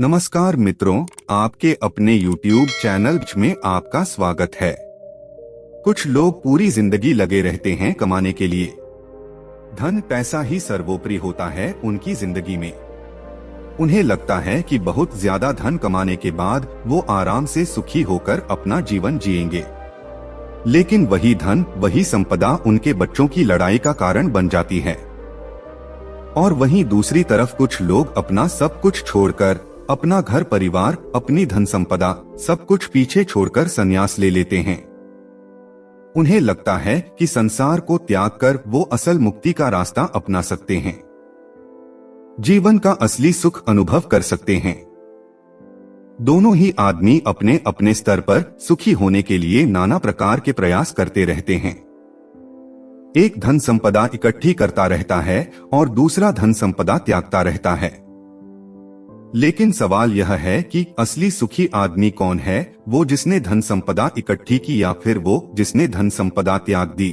नमस्कार मित्रों, आपके अपने YouTube चैनल में आपका स्वागत है। कुछ लोग पूरी जिंदगी लगे रहते हैं कमाने के लिए। धन पैसा ही सर्वोपरि होता है उनकी जिंदगी में। उन्हें लगता है कि बहुत ज्यादा धन कमाने के बाद वो आराम से सुखी होकर अपना जीवन जिएंगे। लेकिन वही धन, वही संपदा उनके बच्चों की लड़ाई का कारण बन जाती है। और वहीं दूसरी तरफ कुछ लोग अपना सब कुछ छोड़कर, अपना घर परिवार, अपनी धन संपदा सब कुछ पीछे छोड़कर संन्यास ले लेते हैं। उन्हें लगता है कि संसार को त्याग कर वो असल मुक्ति का रास्ता अपना सकते हैं, जीवन का असली सुख अनुभव कर सकते हैं। दोनों ही आदमी अपने अपने स्तर पर सुखी होने के लिए नाना प्रकार के प्रयास करते रहते हैं। एक धन संपदा इकट्ठी करता रहता है और दूसरा धन संपदा त्यागता रहता है। लेकिन सवाल यह है कि असली सुखी आदमी कौन है, वो जिसने धन संपदा इकट्ठी की या फिर वो जिसने धन संपदा त्याग दी?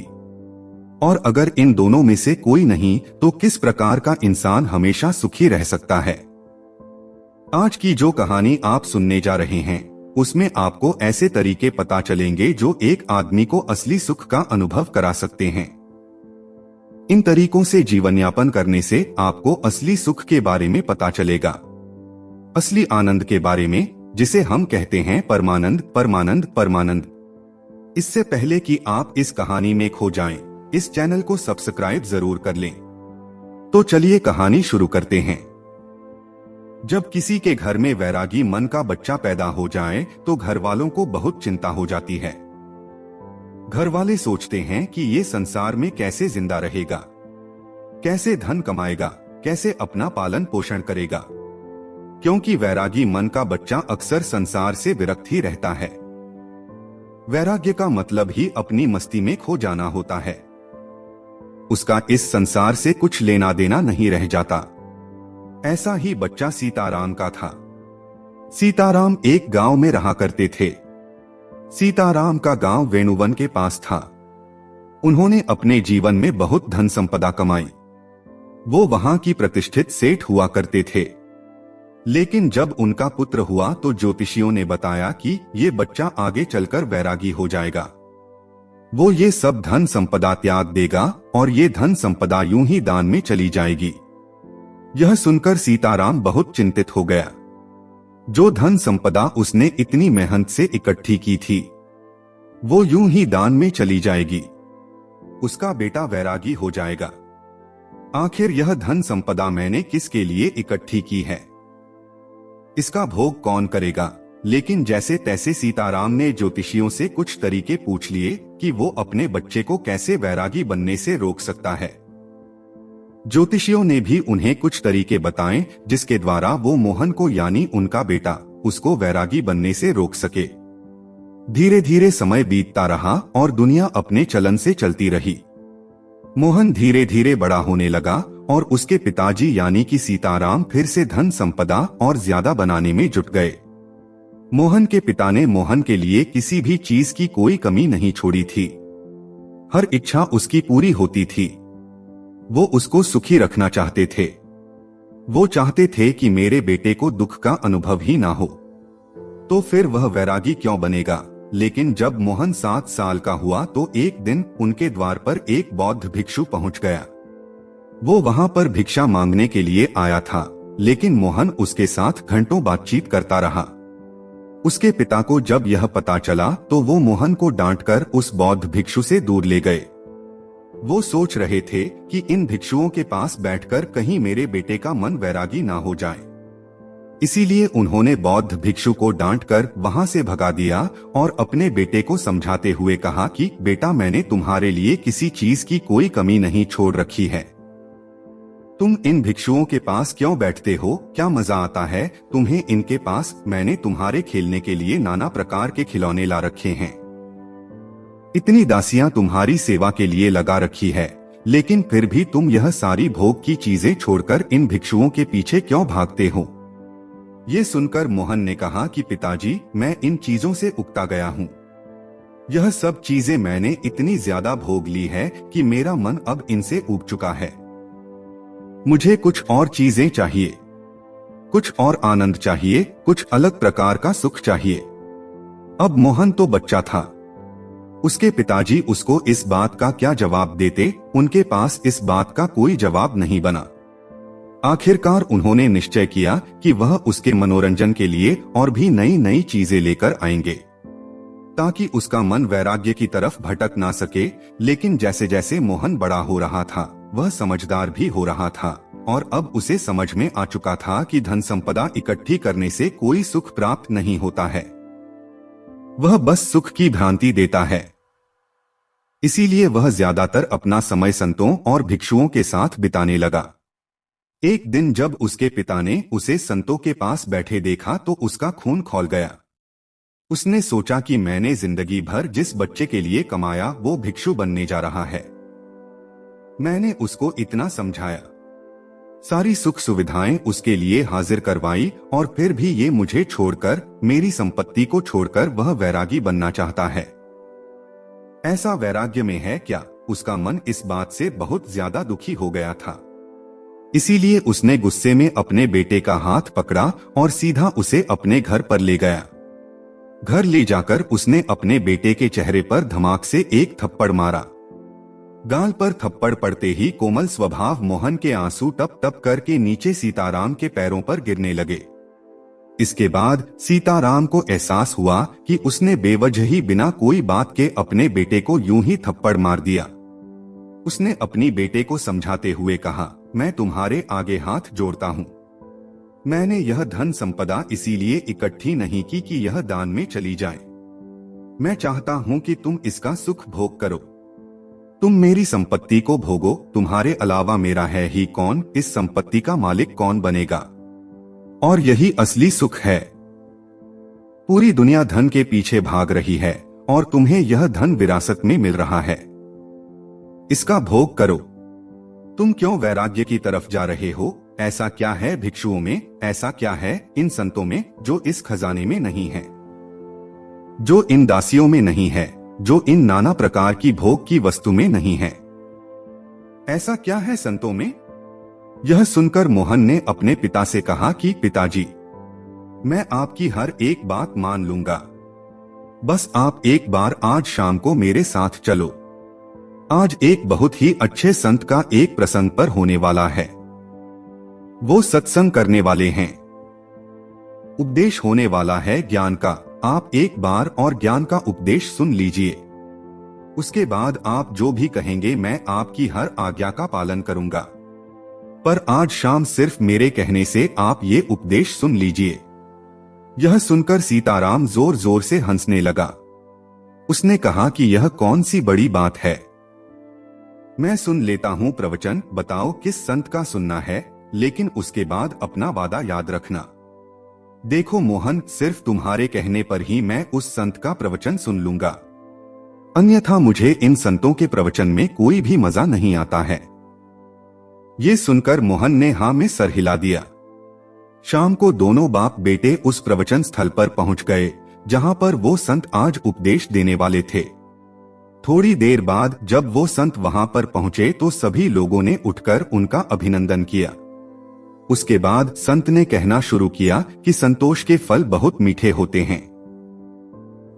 और अगर इन दोनों में से कोई नहीं, तो किस प्रकार का इंसान हमेशा सुखी रह सकता है? आज की जो कहानी आप सुनने जा रहे हैं, उसमें आपको ऐसे तरीके पता चलेंगे जो एक आदमी को असली सुख का अनुभव करा सकते हैं। इन तरीकों से जीवन यापन करने से आपको असली सुख के बारे में पता चलेगा, असली आनंद के बारे में, जिसे हम कहते हैं परमानंद, परमानंद, परमानंद। इससे पहले कि आप इस कहानी में खो जाएं, इस चैनल को सब्सक्राइब जरूर कर लें। तो चलिए कहानी शुरू करते हैं। जब किसी के घर में वैरागी मन का बच्चा पैदा हो जाए तो घर वालों को बहुत चिंता हो जाती है। घर वाले सोचते हैं कि ये संसार में कैसे जिंदा रहेगा, कैसे धन कमाएगा, कैसे अपना पालन पोषण करेगा, क्योंकि वैरागी मन का बच्चा अक्सर संसार से विरक्त ही रहता है। वैराग्य का मतलब ही अपनी मस्ती में खो जाना होता है। उसका इस संसार से कुछ लेना देना नहीं रह जाता। ऐसा ही बच्चा सीताराम का था। सीताराम एक गांव में रहा करते थे। सीताराम का गांव वेणुवन के पास था। उन्होंने अपने जीवन में बहुत धन संपदा कमाई। वो वहां की प्रतिष्ठित सेठ हुआ करते थे। लेकिन जब उनका पुत्र हुआ तो ज्योतिषियों ने बताया कि ये बच्चा आगे चलकर वैरागी हो जाएगा। वो ये सब धन संपदा त्याग देगा और ये धन संपदा यूं ही दान में चली जाएगी। यह सुनकर सीताराम बहुत चिंतित हो गया। जो धन संपदा उसने इतनी मेहनत से इकट्ठी की थी, वो यूं ही दान में चली जाएगी। उसका बेटा वैरागी हो जाएगा। आखिर यह धन संपदा मैंने किसके लिए इकट्ठी की है? इसका भोग कौन करेगा? लेकिन जैसे तैसे सीताराम ने ज्योतिषियों से कुछ तरीके पूछ लिए कि वो अपने बच्चे को कैसे वैरागी बनने से रोक सकता है। ज्योतिषियों ने भी उन्हें कुछ तरीके बताए जिसके द्वारा वो मोहन को, यानी उनका बेटा, उसको वैरागी बनने से रोक सके। धीरे धीरे समय बीतता रहा और दुनिया अपने चलन से चलती रही। मोहन धीरे धीरे बड़ा होने लगा और उसके पिताजी यानी कि सीताराम फिर से धन संपदा और ज्यादा बनाने में जुट गए। मोहन के पिता ने मोहन के लिए किसी भी चीज की कोई कमी नहीं छोड़ी थी। हर इच्छा उसकी पूरी होती थी। वो उसको सुखी रखना चाहते थे। वो चाहते थे कि मेरे बेटे को दुख का अनुभव ही ना हो, तो फिर वह वैरागी क्यों बनेगा? लेकिन जब मोहन 7 साल का हुआ तो एक दिन उनके द्वार पर एक बौद्ध भिक्षु पहुंच गया। वो वहां पर भिक्षा मांगने के लिए आया था, लेकिन मोहन उसके साथ घंटों बातचीत करता रहा। उसके पिता को जब यह पता चला तो वो मोहन को डांटकर उस बौद्ध भिक्षु से दूर ले गए। वो सोच रहे थे कि इन भिक्षुओं के पास बैठकर कहीं मेरे बेटे का मन वैरागी ना हो जाए। इसीलिए उन्होंने बौद्ध भिक्षु को डांटकर वहां से भगा दिया और अपने बेटे को समझाते हुए कहा कि बेटा, मैंने तुम्हारे लिए किसी चीज की कोई कमी नहीं छोड़ रखी है। तुम इन भिक्षुओं के पास क्यों बैठते हो? क्या मजा आता है तुम्हें इनके पास? मैंने तुम्हारे खेलने के लिए नाना प्रकार के खिलौने ला रखे हैं। इतनी दासियां तुम्हारी सेवा के लिए लगा रखी है, लेकिन फिर भी तुम यह सारी भोग की चीजें छोड़कर इन भिक्षुओं के पीछे क्यों भागते हो? ये सुनकर मोहन ने कहा कि पिताजी, मैं इन चीजों से उकता गया हूँ। यह सब चीजें मैंने इतनी ज्यादा भोग ली है कि मेरा मन अब इनसे ऊब चुका है। मुझे कुछ और चीजें चाहिए। कुछ और आनंद चाहिए, कुछ अलग प्रकार का सुख चाहिए। अब मोहन तो बच्चा था। उसके पिताजी उसको इस बात का क्या जवाब देते, उनके पास इस बात का कोई जवाब नहीं बना। आखिरकार उन्होंने निश्चय किया कि वह उसके मनोरंजन के लिए और भी नई नई चीजें लेकर आएंगे, ताकि उसका मन वैराग्य की तरफ भटक ना सके। लेकिन जैसे जैसे मोहन बड़ा हो रहा था, वह समझदार भी हो रहा था, और अब उसे समझ में आ चुका था कि धन संपदा इकट्ठी करने से कोई सुख प्राप्त नहीं होता है, वह बस सुख की भ्रांति देता है। इसीलिए वह ज्यादातर अपना समय संतों और भिक्षुओं के साथ बिताने लगा। एक दिन जब उसके पिता ने उसे संतों के पास बैठे देखा तो उसका खून खौल गया। उसने सोचा कि मैंने जिंदगी भर जिस बच्चे के लिए कमाया वो भिक्षु बनने जा रहा है। मैंने उसको इतना समझाया, सारी सुख सुविधाएं उसके लिए हाजिर करवाई, और फिर भी ये मुझे छोड़कर, मेरी संपत्ति को छोड़कर वह वैरागी बनना चाहता है। ऐसा वैराग्य में है क्या? उसका मन इस बात से बहुत ज्यादा दुखी हो गया था। इसीलिए उसने गुस्से में अपने बेटे का हाथ पकड़ा और सीधा उसे अपने घर पर ले गया। घर ले जाकर उसने अपने बेटे के चेहरे पर धमाक से एक थप्पड़ मारा। गाल पर थप्पड़ पड़ते ही कोमल स्वभाव मोहन के आंसू टप टप करके नीचे सीताराम के पैरों पर गिरने लगे। इसके बाद सीताराम को एहसास हुआ कि उसने बेवजह ही बिना कोई बात के अपने बेटे को यूं ही थप्पड़ मार दिया। उसने अपनी बेटे को समझाते हुए कहा, मैं तुम्हारे आगे हाथ जोड़ता हूँ। मैंने यह धन संपदा इसीलिए इकट्ठी नहीं की कि यह दान में चली जाए। मैं चाहता हूँ कि तुम इसका सुख भोग करो। तुम मेरी संपत्ति को भोगो, तुम्हारे अलावा मेरा है ही कौन, इस संपत्ति का मालिक कौन बनेगा? और यही असली सुख है। पूरी दुनिया धन के पीछे भाग रही है और तुम्हें यह धन विरासत में मिल रहा है, इसका भोग करो। तुम क्यों वैराग्य की तरफ जा रहे हो? ऐसा क्या है भिक्षुओं में, ऐसा क्या है इन संतों में जो इस खजाने में नहीं है, जो इन दासियों में नहीं है, जो इन नाना प्रकार की भोग की वस्तु में नहीं है? ऐसा क्या है संतों में? यह सुनकर मोहन ने अपने पिता से कहा कि पिताजी, मैं आपकी हर एक बात मान लूंगा, बस आप एक बार आज शाम को मेरे साथ चलो। आज एक बहुत ही अच्छे संत का एक प्रसंग पर होने वाला है। वो सत्संग करने वाले हैं, उपदेश होने वाला है ज्ञान का। आप एक बार और ज्ञान का उपदेश सुन लीजिए, उसके बाद आप जो भी कहेंगे मैं आपकी हर आज्ञा का पालन करूंगा। पर आज शाम सिर्फ मेरे कहने से आप ये उपदेश सुन लीजिए। यह सुनकर सीताराम जोर जोर से हंसने लगा। उसने कहा कि यह कौन सी बड़ी बात है, मैं सुन लेता हूँ प्रवचन, बताओ किस संत का सुनना है, लेकिन उसके बाद अपना वादा याद रखना। देखो मोहन, सिर्फ तुम्हारे कहने पर ही मैं उस संत का प्रवचन सुन लूंगा, अन्यथा मुझे इन संतों के प्रवचन में कोई भी मजा नहीं आता है। ये सुनकर मोहन ने हाँ में सर हिला दिया। शाम को दोनों बाप बेटे उस प्रवचन स्थल पर पहुंच गए जहां पर वो संत आज उपदेश देने वाले थे। थोड़ी देर बाद जब वो संत वहां पर पहुंचे तो सभी लोगों ने उठकर उनका अभिनंदन किया। उसके बाद संत ने कहना शुरू किया कि संतोष के फल बहुत मीठे होते हैं।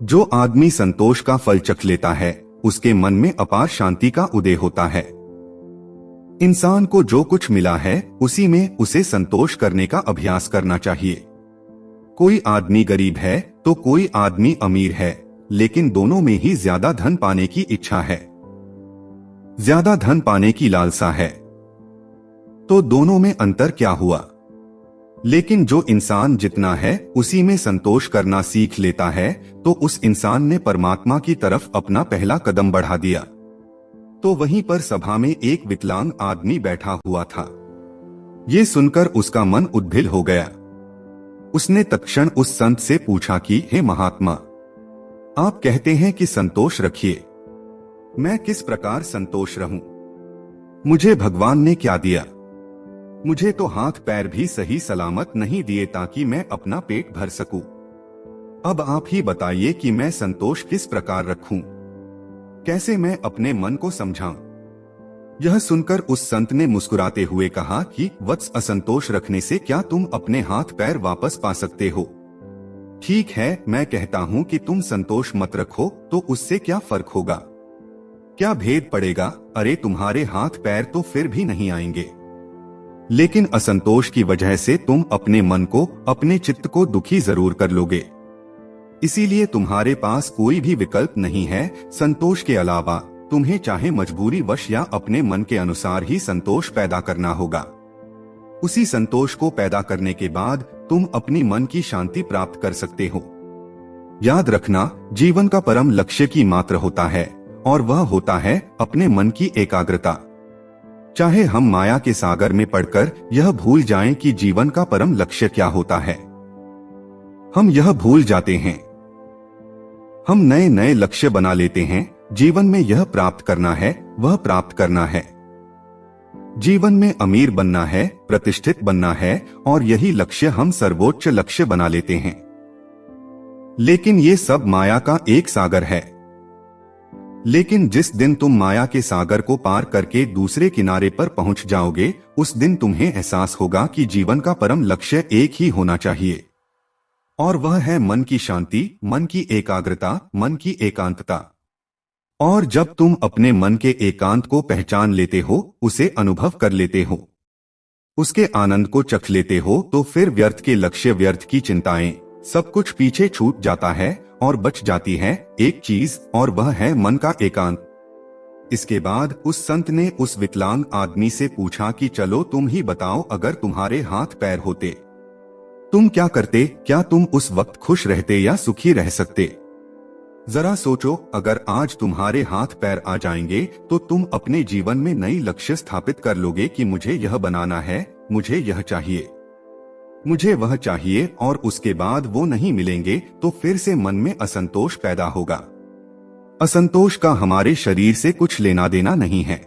जो आदमी संतोष का फल चख लेता है उसके मन में अपार शांति का उदय होता है। इंसान को जो कुछ मिला है उसी में उसे संतोष करने का अभ्यास करना चाहिए। कोई आदमी गरीब है तो कोई आदमी अमीर है, लेकिन दोनों में ही ज्यादा धन पाने की इच्छा है, ज्यादा धन पाने की लालसा है, तो दोनों में अंतर क्या हुआ? लेकिन जो इंसान जितना है उसी में संतोष करना सीख लेता है तो उस इंसान ने परमात्मा की तरफ अपना पहला कदम बढ़ा दिया। तो वहीं पर सभा में एक विकलांग आदमी बैठा हुआ था। ये सुनकर उसका मन उद्भिल हो गया। उसने तत्क्षण उस संत से पूछा कि हे महात्मा, आप कहते हैं कि संतोष रखिए, मैं किस प्रकार संतोष रहूं? मुझे भगवान ने क्या दिया? मुझे तो हाथ पैर भी सही सलामत नहीं दिए ताकि मैं अपना पेट भर सकूं। अब आप ही बताइए कि मैं संतोष किस प्रकार रखूं? कैसे मैं अपने मन को समझाऊं? यह सुनकर उस संत ने मुस्कुराते हुए कहा कि वत्स, असंतोष रखने से क्या तुम अपने हाथ पैर वापस पा सकते हो? ठीक है, मैं कहता हूँ कि तुम संतोष मत रखो तो उससे क्या फर्क होगा? क्या भेद पड़ेगा? अरे तुम्हारे हाथ पैर तो फिर भी नहीं आएंगे, लेकिन असंतोष की वजह से तुम अपने मन को, अपने चित्त को दुखी जरूर कर लोगे। इसीलिए तुम्हारे पास कोई भी विकल्प नहीं है संतोष के अलावा। तुम्हें चाहे मजबूरी वश या अपने मन के अनुसार ही संतोष पैदा करना होगा। उसी संतोष को पैदा करने के बाद तुम अपनी मन की शांति प्राप्त कर सकते हो। याद रखना, जीवन का परम लक्ष्य की मात्र होता है और वह होता है अपने मन की एकाग्रता। चाहे हम माया के सागर में पड़कर यह भूल जाएं कि जीवन का परम लक्ष्य क्या होता है, हम यह भूल जाते हैं। हम नए नए लक्ष्य बना लेते हैं। जीवन में यह प्राप्त करना है, वह प्राप्त करना है। जीवन में अमीर बनना है, प्रतिष्ठित बनना है, और यही लक्ष्य हम सर्वोच्च लक्ष्य बना लेते हैं। लेकिन ये सब माया का एक सागर है। लेकिन जिस दिन तुम माया के सागर को पार करके दूसरे किनारे पर पहुंच जाओगे, उस दिन तुम्हें एहसास होगा कि जीवन का परम लक्ष्य एक ही होना चाहिए, और वह है मन की शांति, मन की एकाग्रता, मन की एकांतता। और जब तुम अपने मन के एकांत को पहचान लेते हो, उसे अनुभव कर लेते हो, उसके आनंद को चख लेते हो, तो फिर व्यर्थ के लक्ष्य, व्यर्थ की चिंताएं, सब कुछ पीछे छूट जाता है और बच जाती है एक चीज, और वह है मन का एकांत। इसके बाद उस संत ने उस विकलांग आदमी से पूछा कि चलो तुम ही बताओ, अगर तुम्हारे हाथ पैर होते तुम क्या करते? क्या तुम उस वक्त खुश रहते या सुखी रह सकते? जरा सोचो, अगर आज तुम्हारे हाथ पैर आ जाएंगे तो तुम अपने जीवन में नई लक्ष्य स्थापित कर लोगे कि मुझे यह बनाना है, मुझे यह चाहिए, मुझे वह चाहिए, और उसके बाद वो नहीं मिलेंगे तो फिर से मन में असंतोष पैदा होगा। असंतोष का हमारे शरीर से कुछ लेना देना नहीं है,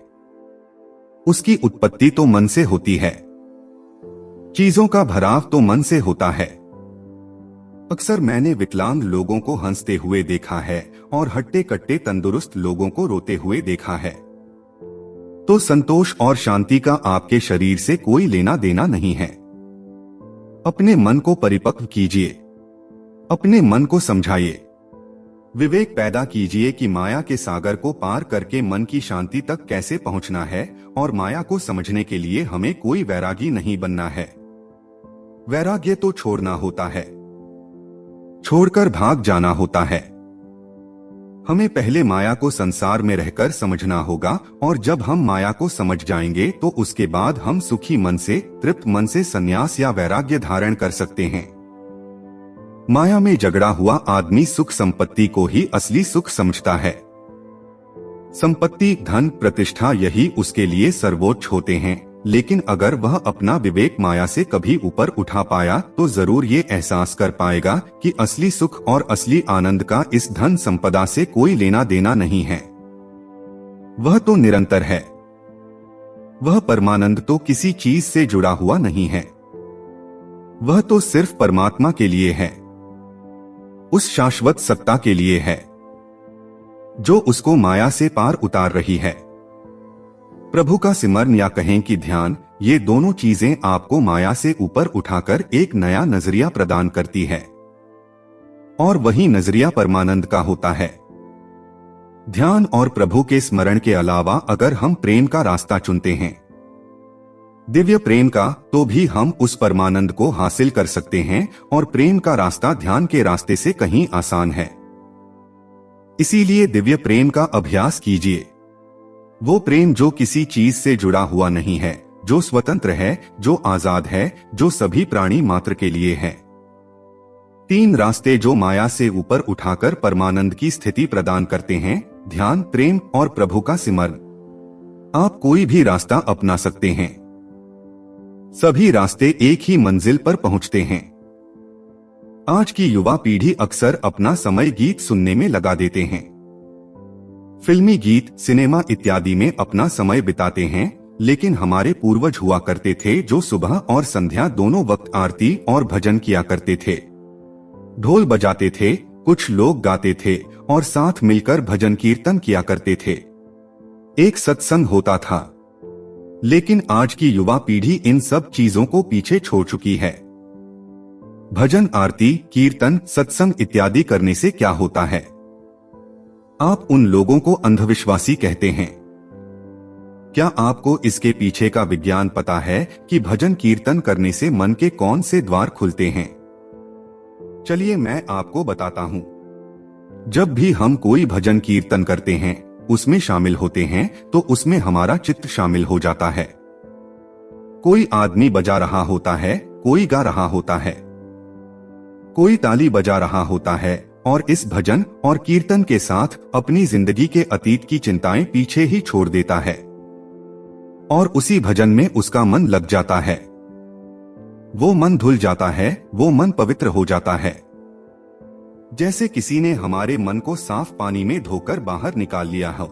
उसकी उत्पत्ति तो मन से होती है। चीजों का भराव तो मन से होता है। अक्सर मैंने विकलांग लोगों को हंसते हुए देखा है और हट्टे कट्टे तंदुरुस्त लोगों को रोते हुए देखा है। तो संतोष और शांति का आपके शरीर से कोई लेना देना नहीं है। अपने मन को परिपक्व कीजिए, अपने मन को समझाइए, विवेक पैदा कीजिए कि माया के सागर को पार करके मन की शांति तक कैसे पहुंचना है, और माया को समझने के लिए हमें कोई वैरागी नहीं बनना है। वैराग्य तो छोड़ना होता है, छोड़कर भाग जाना होता है। हमें पहले माया को संसार में रहकर समझना होगा, और जब हम माया को समझ जाएंगे तो उसके बाद हम सुखी मन से, तृप्त मन से संन्यास या वैराग्य धारण कर सकते हैं। माया में झगड़ा हुआ आदमी सुख संपत्ति को ही असली सुख समझता है। संपत्ति, धन, प्रतिष्ठा यही उसके लिए सर्वोच्च होते हैं। लेकिन अगर वह अपना विवेक माया से कभी ऊपर उठा पाया तो जरूर ये एहसास कर पाएगा कि असली सुख और असली आनंद का इस धन संपदा से कोई लेना देना नहीं है। वह तो निरंतर है। वह परमानंद तो किसी चीज से जुड़ा हुआ नहीं है। वह तो सिर्फ परमात्मा के लिए है, उस शाश्वत सत्ता के लिए है जो उसको माया से पार उतार रही है। प्रभु का सिमरन या कहें कि ध्यान, ये दोनों चीजें आपको माया से ऊपर उठाकर एक नया नजरिया प्रदान करती है, और वही नजरिया परमानंद का होता है। ध्यान और प्रभु के स्मरण के अलावा अगर हम प्रेम का रास्ता चुनते हैं, दिव्य प्रेम का, तो भी हम उस परमानंद को हासिल कर सकते हैं, और प्रेम का रास्ता ध्यान के रास्ते से कहीं आसान है। इसीलिए दिव्य प्रेम का अभ्यास कीजिए। वो प्रेम जो किसी चीज से जुड़ा हुआ नहीं है, जो स्वतंत्र है, जो आजाद है, जो सभी प्राणी मात्र के लिए है। 3 रास्ते जो माया से ऊपर उठाकर परमानंद की स्थिति प्रदान करते हैं, ध्यान, प्रेम और प्रभु का सिमरन। आप कोई भी रास्ता अपना सकते हैं। सभी रास्ते एक ही मंजिल पर पहुंचते हैं। आज की युवा पीढ़ी अक्सर अपना समय गीत सुनने में लगा देते हैं। फिल्मी गीत, सिनेमा इत्यादि में अपना समय बिताते हैं। लेकिन हमारे पूर्वज हुआ करते थे जो सुबह और संध्या दोनों वक्त आरती और भजन किया करते थे। ढोल बजाते थे, कुछ लोग गाते थे और साथ मिलकर भजन कीर्तन किया करते थे। एक सत्संग होता था, लेकिन आज की युवा पीढ़ी इन सब चीजों को पीछे छोड़ चुकी है। भजन, आरती, कीर्तन, सत्संग इत्यादि करने से क्या होता है? आप उन लोगों को अंधविश्वासी कहते हैं। क्या आपको इसके पीछे का विज्ञान पता है कि भजन कीर्तन करने से मन के कौन से द्वार खुलते हैं? चलिए मैं आपको बताता हूँ। जब भी हम कोई भजन कीर्तन करते हैं, उसमें शामिल होते हैं, तो उसमें हमारा चित्त शामिल हो जाता है। कोई आदमी बजा रहा होता है, कोई गा रहा होता है, कोई ताली बजा रहा होता है और इस भजन और कीर्तन के साथ अपनी जिंदगी के अतीत की चिंताएं पीछे ही छोड़ देता है और उसी भजन में उसका मन लग जाता है। वो मन धुल जाता है, वो मन पवित्र हो जाता है। जैसे किसी ने हमारे मन को साफ पानी में धोकर बाहर निकाल लिया हो।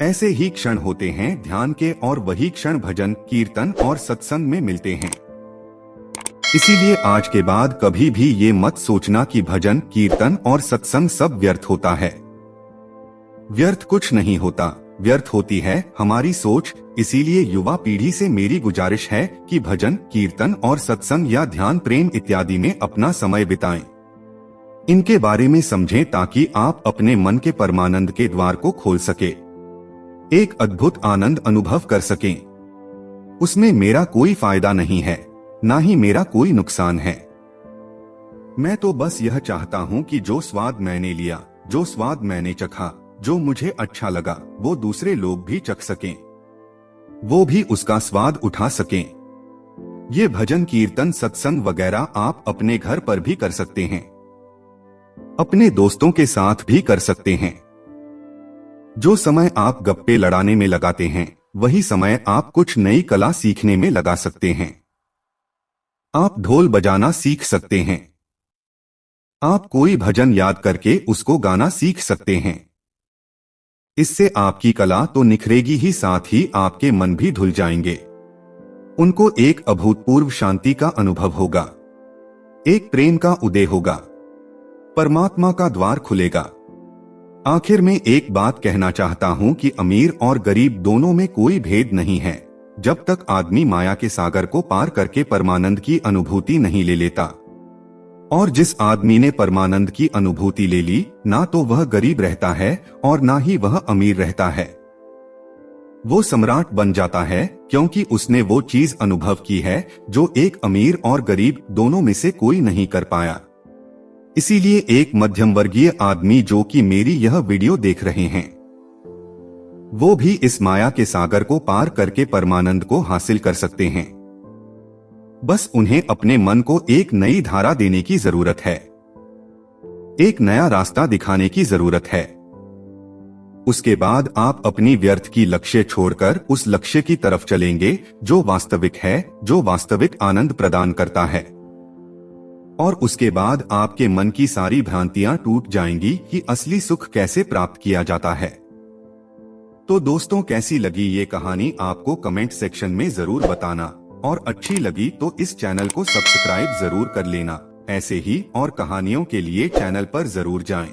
ऐसे ही क्षण होते हैं ध्यान के और वही क्षण भजन, कीर्तन और सत्संग में मिलते हैं। इसीलिए आज के बाद कभी भी ये मत सोचना कि भजन, कीर्तन और सत्संग सब व्यर्थ होता है। व्यर्थ कुछ नहीं होता, व्यर्थ होती है हमारी सोच। इसीलिए युवा पीढ़ी से मेरी गुजारिश है कि भजन, कीर्तन और सत्संग या ध्यान, प्रेम इत्यादि में अपना समय बिताएं। इनके बारे में समझें ताकि आप अपने मन के परमानंद के द्वार को खोल सके, एक अद्भुत आनंद अनुभव कर सकें। उसमें मेरा कोई फायदा नहीं है, ना ही मेरा कोई नुकसान है। मैं तो बस यह चाहता हूँ कि जो स्वाद मैंने लिया, जो स्वाद मैंने चखा, जो मुझे अच्छा लगा, वो दूसरे लोग भी चख सकें, वो भी उसका स्वाद उठा सकें। ये भजन, कीर्तन, सत्संग वगैरह आप अपने घर पर भी कर सकते हैं, अपने दोस्तों के साथ भी कर सकते हैं। जो समय आप गप्पे लड़ाने में लगाते हैं, वही समय आप कुछ नई कला सीखने में लगा सकते हैं। आप ढोल बजाना सीख सकते हैं, आप कोई भजन याद करके उसको गाना सीख सकते हैं। इससे आपकी कला तो निखरेगी ही, साथ ही आपके मन भी धुल जाएंगे। उनको एक अभूतपूर्व शांति का अनुभव होगा, एक प्रेम का उदय होगा, परमात्मा का द्वार खुलेगा। आखिर में एक बात कहना चाहता हूं कि अमीर और गरीब दोनों में कोई भेद नहीं है, जब तक आदमी माया के सागर को पार करके परमानंद की अनुभूति नहीं ले लेता। और जिस आदमी ने परमानंद की अनुभूति ले ली, ना तो वह गरीब रहता है और ना ही वह अमीर रहता है। वो सम्राट बन जाता है, क्योंकि उसने वो चीज अनुभव की है जो एक अमीर और गरीब दोनों में से कोई नहीं कर पाया। इसीलिए एक मध्यम वर्गीय आदमी जो कि मेरी यह वीडियो देख रहे हैं, वो भी इस माया के सागर को पार करके परमानंद को हासिल कर सकते हैं। बस उन्हें अपने मन को एक नई धारा देने की जरूरत है, एक नया रास्ता दिखाने की जरूरत है। उसके बाद आप अपनी व्यर्थ की लक्ष्य छोड़कर उस लक्ष्य की तरफ चलेंगे जो वास्तविक है, जो वास्तविक आनंद प्रदान करता है। और उसके बाद आपके मन की सारी भ्रांतियां टूट जाएंगी कि असली सुख कैसे प्राप्त किया जाता है। तो दोस्तों, कैसी लगी ये कहानी आपको कमेंट सेक्शन में जरूर बताना, और अच्छी लगी तो इस चैनल को सब्सक्राइब जरूर कर लेना। ऐसे ही और कहानियों के लिए चैनल पर जरूर जाएं।